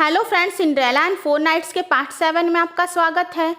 Hello friends, Cinderella and 4 knights के part 7 में आपका स्वागत है।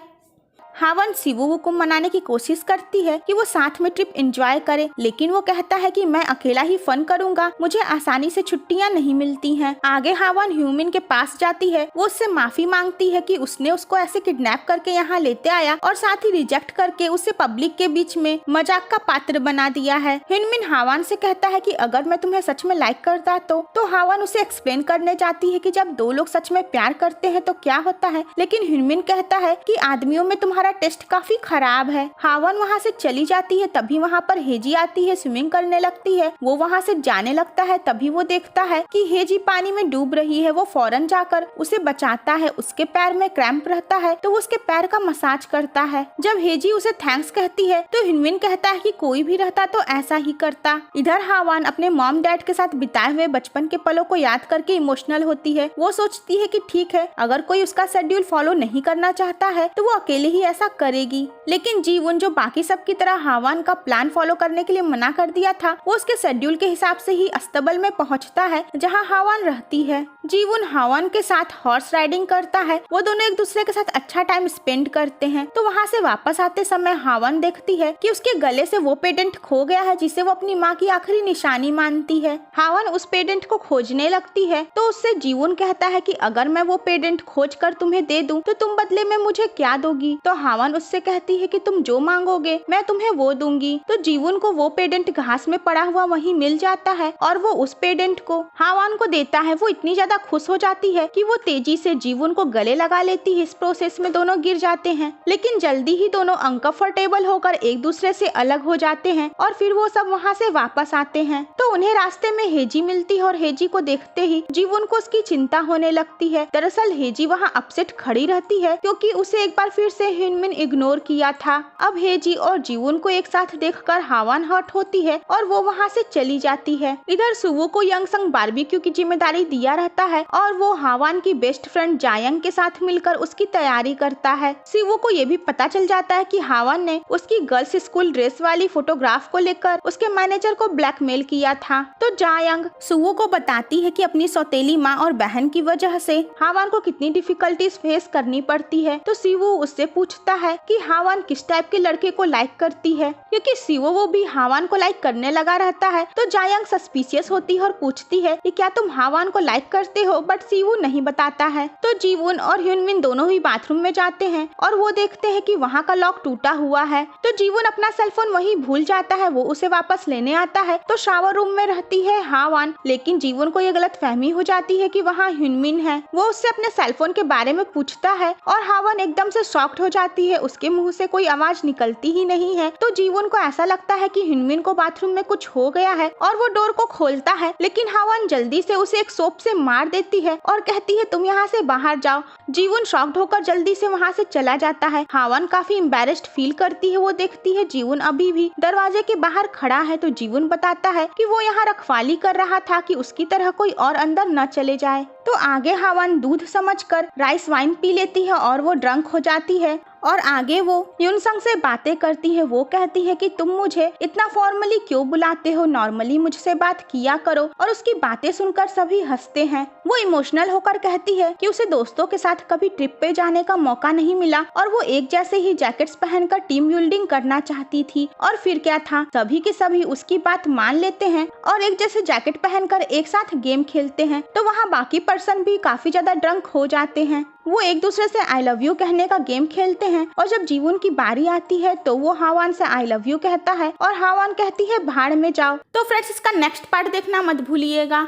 हावन शिवू को मनाने की कोशिश करती है कि वो साथ में ट्रिप एंजॉय करे, लेकिन वो कहता है कि मैं अकेला ही फन करूंगा, मुझे आसानी से छुट्टियां नहीं मिलती हैं। आगे हावन ह्यूमिन के पास जाती है, वो उससे माफी मांगती है कि उसने उसको ऐसे किडनैप करके यहाँ लेते आया और साथ ही रिजेक्ट करके उसे पब्लिक के बीच में मजाक का पात्र बना दिया है। ह्यूमिन हावन से कहता है कि अगर मैं तुम्हें सच में लाइक करता तो हावन उसे एक्सप्लेन करने जाती है कि जब दो लोग सच में प्यार करते हैं तो क्या होता है, लेकिन ह्यूमिन कहता है कि आदमियों में तुम्हारा टेस्ट काफी खराब है। हावन वहाँ से चली जाती है, तभी वहाँ पर हेजी आती है, स्विमिंग करने लगती है। वो वहाँ से जाने लगता है, तभी वो देखता है कि हेजी पानी में डूब रही है। वो फौरन जाकर उसे बचाता है। उसके पैर में क्रैम्प रहता है तो वो उसके पैर का मसाज करता है। जब हेजी उसे थैंक्स कहती है तो ह्यूमिन कहता है कि कोई भी रहता तो ऐसा ही करता। इधर हावन अपने मॉम डैड के साथ बिताए हुए बचपन के पलों को याद करके इमोशनल होती है। वो सोचती है कि ठीक है, अगर कोई उसका शेड्यूल फॉलो नहीं करना चाहता है तो वो अकेले ही ऐसा करेगी। लेकिन जीवन जो बाकी सब की तरह हावन का प्लान फॉलो करने के लिए मना कर दिया था, वो उसके शेड्यूल के हिसाब से ही अस्तबल में पहुंचता है जहां हावन रहती है। जीवन हावन के साथ हॉर्स राइडिंग करता है। वो दोनों एक दूसरे के साथ अच्छा टाइम स्पेंड करते हैं। तो वहाँ से वापस आते समय हावन देखती है कि उसके गले से वो पेडेंट खो गया है जिसे वो अपनी माँ की आखिरी निशानी मानती है। हावन उस पेडेंट को खोजने लगती है तो उससे जीवन कहता है कि अगर मैं वो पेडेंट खोज कर तुम्हें दे दूं तो तुम बदले में मुझे क्या दोगी। तो हावन उससे कहती है कि तुम जो मांगोगे मैं तुम्हें वो दूंगी। तो जीवन को वो पेडेंट घास में पड़ा हुआ वहीं मिल जाता है और वो उस पेडेंट को हावन को देता है। वो इतनी ज्यादा खुश हो जाती है कि वो तेजी से जीवन को गले लगा लेती है। इस प्रोसेस में दोनों गिर जाते हैं, लेकिन जल्दी ही दोनों अनकंफर्टेबल होकर एक दूसरे से अलग हो जाते हैं और फिर वो सब वहाँ से वापस आते हैं। तो उन्हें रास्ते में हेजी मिलती है और हेजी को देखते ही जीवन को उसकी चिंता होने लगती है। दरअसल हेजी वहाँ अपसेट खड़ी रहती है क्योंकि उसे एक बार फिर से ह्यूमिन इग्नोर किया था। अब हेजी और जीवन को एक साथ देखकर हावन हर्ट होती है और वो वहाँ से चली जाती है। इधर सुवो को यंग संग बारबेक्यू की जिम्मेदारी दिया रहता है और वो हावन की बेस्ट फ्रेंड जायंग के साथ मिलकर उसकी तैयारी करता है। सुवो को ये भी पता चल जाता है कि हावन ने उसकी गर्ल्स स्कूल ड्रेस वाली फोटोग्राफ को लेकर उसके मैनेजर को ब्लैकमेल किया था। तो जायंग सुवो को बताती है कि अपनी सौतेली माँ और बहन की वजह से हावन को कितनी डिफिकल्टीज फेस करनी पड़ती है। तो सुवो उससे पूछता है कि हावन किस टाइप के लड़के को लाइक करती है, क्योंकि सुवो वो भी हावन को लाइक करने लगा रहता है। तो जायंग सस्पिशियस होती है और पूछती है कि क्या तुम हावन को लाइक करते हो, बट सुवो नहीं बताता है। तो जीवन और ह्यूमिन दोनों ही बाथरूम में जाते हैं और वो देखते हैं कि वहाँ का लॉक टूटा हुआ है। तो जीवन अपना सेलफोन वहीं भूल जाता है। वो उसे वापस लेने आता है तो शावर रूम में रहती है हावन, लेकिन जीवन को ये गलत फहमी हो जाती है कि वहाँ ह्यूमिन है। वो उससे अपने सेलफोन के बारे में पूछता है और हावन एकदम से शॉक्ड हो जाती है। उसके मुंह से कोई आवाज निकलती ही नहीं है। तो जीवन को ऐसा लगता है कि ह्यूमिन को बाथरूम में कुछ हो गया है और वो डोर को खोलता है, लेकिन हावन जल्दी से उसे एक सोप से मार देती है और कहती है तुम यहाँ से बाहर जाओ। जीवन शॉक्ड होकर जल्दी से वहाँ से चला जाता है। हावन काफी एम्बैरेस्ड फील करती है। वो देखती है जीवन अभी भी दरवाजे के बाहर खड़ा है। तो जीवन बताता है कि वो यहाँ रखवाली कर रहा था कि उसकी तरह कोई और अंदर न चले जाए। तो आगे हावन दूध समझकर राइस वाइन पी लेती है और वो ड्रंक हो जाती है और आगे वो यूनसंग से बातें करती है। वो कहती है कि तुम मुझे इतना फॉर्मली क्यों बुलाते हो, नॉर्मली मुझसे बात किया करो। और उसकी बातें सुनकर सभी हंसते हैं। वो इमोशनल होकर कहती है कि उसे दोस्तों के साथ कभी ट्रिप पे जाने का मौका नहीं मिला और वो एक जैसे ही जैकेट्स पहनकर टीम बिल्डिंग करना चाहती थी। और फिर क्या था, सभी के सभी उसकी बात मान लेते हैं और एक जैसे जैकेट पहनकर एक साथ गेम खेलते हैं। तो वहाँ बाकी पर्सन भी काफी ज्यादा ड्रंक हो जाते हैं। वो एक दूसरे से आई लव यू कहने का गेम खेलते हैं और जब जीवन की बारी आती है तो वो हावन से आई लव यू कहता है और हावन कहती है भाड़ में जाओ। तो फ्रेंड्स, इसका नेक्स्ट पार्ट देखना मत भूलिएगा।